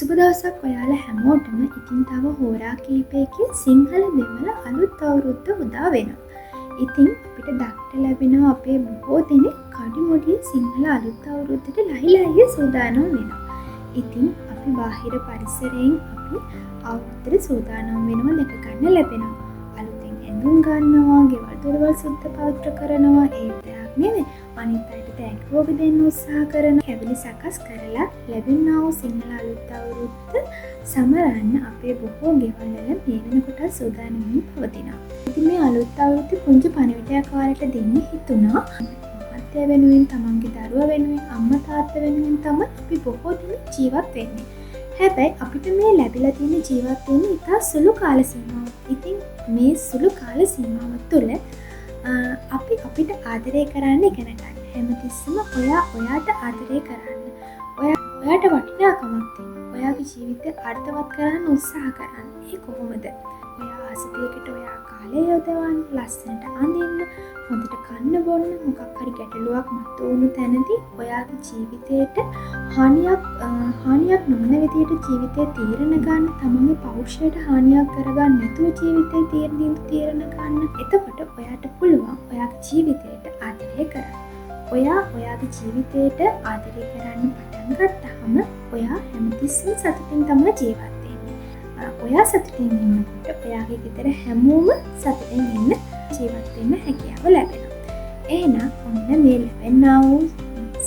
සුබ දවසක් ඔයාලා හැමෝටම. ඉතින් තව හෝරා කීපයකින් සිංහල දෙමළ අලුත් අවුරුද්ද උදා වෙනවා. ඉතින් අපිට දක්ට ලැබෙනවා අපේ බොහෝ දෙනෙක් කඩිමුඩිය සිංහල අලුත් අවුරුද්දට ලහිලහිය සූදානම් වෙනවා. ඉතින් අපි බාහිර පරිසරයෙන් අපි අවුරුද්දට සූදානම් වෙනවා දැක ගන්න ලැබෙනවා. අලුතෙන් ඇඳුම් ගන්නවා, ගෙවල් දොරවල් සුද්ධ පවිත්‍ර කරනවා. ඒ විතරක් නෙවෙයි අනිත් අයට තෑග්ගෝග දෙන්න උත්සාහ කරන කැවිලි සකස් කරලා ලැබෙනා වූ සිංහල අලුත් අවුරුද්ද සමරන්න අපේ බොහෝ ගෙවල් වල මේ වෙනකොට සූදානම් වෙමින් පවතිනවා. ඉතින් මේ අලුත් අවුරුද්ද පුංචි පණිවිඩයක් ඔයාලට දෙන්න හිතුණා. මහත්තයා වෙනුවෙන්, තමන්ගේ දරුවා වෙනුවෙන්, අම්මා තාත්තා වෙනුවෙන් තමයි අපි බොහෝ දෙනෙක් ජීවත් වෙන්නේ. හැබැයි අපිට මේ ලැබිලා තියෙන ජීවත් වෙන්න ඉතා සුළු කාල සීමාවක්. ඉතින් මේ සුළු කාල සීමාව තුළ අපි අපිට ආදරය කරන්න ඉගෙන ගන්න. හැමතිස්සම ඔයාට ආදරය කරන්න. ඔයාට වටිනාකමක් දෙන්න. ඔයාගේ ජීවිතය අර්ථවත් කරන්න උත්සාහ කරන්න. ඒ කොහොමද? ඔයා ආසතියකට ඔයා කාලය යොදවන්න, ලස්සනට අඳින්න, හොඳට කන්න බොන්න, මොකක් හරි ගැටලුවක් මතුවුණු තැනදී ඔයාගේ ජීවිතයට හානියක් නොවන විදියට ජීවිතය තීරණ ගන්න, තමන්ගේ පෞරුෂයට හානියක් කරගන්න නැතුව ජීවිතේ තීරණ ගන්න. එතකොට ඔයාට පුළුවන් ඔයාගේ ජීවිතයට ආදරය කරන්න. ඔයාගේ ජීවිතයට ආදරය කරන්න පටන් ගත්තාම ඔයා හැමතිස්සෙම සතුටින් තමයි ජීවත් වෙන්නේ. ඔයා සතුටින් ඉන්නකොට ඔයාගේ ගෙදර හැමෝම සතුටින් ඉන්න ජීවත් වෙන්න හැකියාව ලැබෙනවා. එහෙනම් ඔන්න මේ ලැබෙනා වූ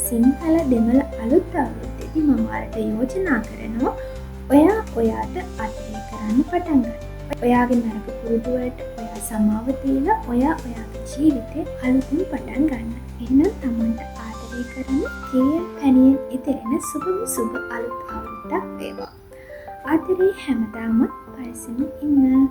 සිංහල දෙමළ අලුත් අවුරුද්දේදී මම ඔයාලට යෝජනා කරනවා ඔයාට ආදරය කරන්න පටන් ගන්න. ඔයාගේ නරක පුරුදු වලට ඔයා සමාව දීලා ඔයාගේ ජීවිතේ අලුතින් පටන් ගන්න. එහෙනම් තමන්ට ආදරය කරන කිරියෙන් පැණියෙන් ඉතිරෙන සුබ අලුත් අවුරුද්දක් වේවා. ආදරේ හැමදාම පරිස්සමින් ඉන්න.